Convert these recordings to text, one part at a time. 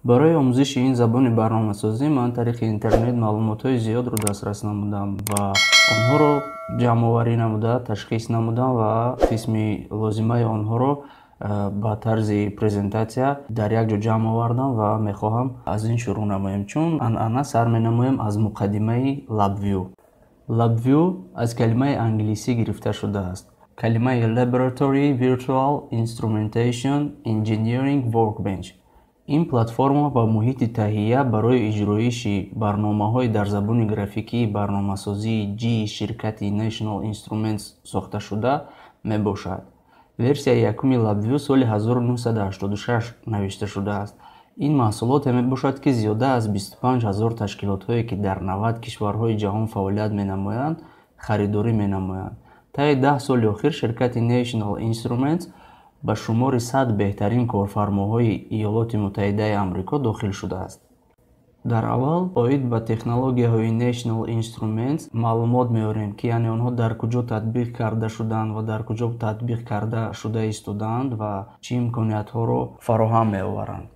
барои омӯзиши ин забони барномасозӣ ман тариқи интернет маълумотҳои зиёдро дастрас намудам ва онҳоро ҷамъоварӣ намуда, ташхис намудам ва қисми лозимаи онҳоро ба тарзи презентатсия дар як ҷо ҷамъ овардам ва мехоҳам аз ин шурӯъ намоям, чун анъана сар менамоям аз муқаддимаи LabVIEW. LabVIEW аз калимаи англисӣ гирифта шудааст. Калимаи Laboratory Virtual Instrumentation Engineering Workbench. ин платформа ба муҳити таҳия барои иҷроиши барномаҳои дар забони графикии барномасозии ҷии ширкати National Instruments сохта шуда мебошад. Версияи якуми LabVIEW соли 1986 навишта шудааст. ин маҳсулоте мебошад, ки зиёда аз 25 000 ташкилотҳое, ки дар 90 кишварҳои ҷаҳон фаъолият менамоянд, харидорӣ менамоянд. Таи 10 соли охир ширкати National Instruments ба шумори 100 беҳтарин корфармоҳои Иёлоти Муттаҳидаи Амрико дохил шудааст. дар аввал оид ба технологияҳои National Instruments маълумот меорем, ки яъне онҳо дар куҷо татбиқ карда шуданд ва дар куҷо татбиқ карда шуда истоданд ва чӣ имкониятҳоро фароҳам меоваранд.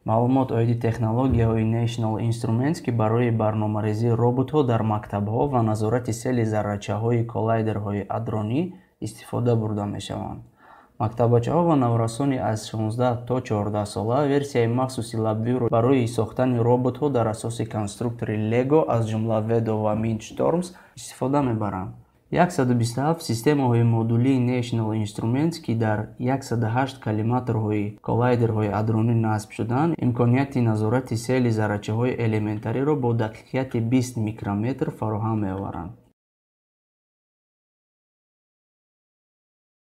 маълумот оиди технологияҳои National Instruments, ки барои барномарезии роботҳо дар мактабҳо ва назорати сели заррачаҳои коллайдерҳои адронӣ истифода бурда мешаванд. мактабачаҳо ва наврасони аз 16 то 14 сола версияи махсуси LabVIEW барои сохтани роботҳо дар асоси конструктори Lego аз ҷумла Vedo ва Mindstorms истифода мебаранд. 127 системаҳои модулии National Instruments, ки дар 108 коллиматорҳои коллайдерҳои адронӣ насб шуданд, имконияти назорати сели заррачаҳои элементариро бо дақиқияти 20 микрометр фароҳам меоваранд.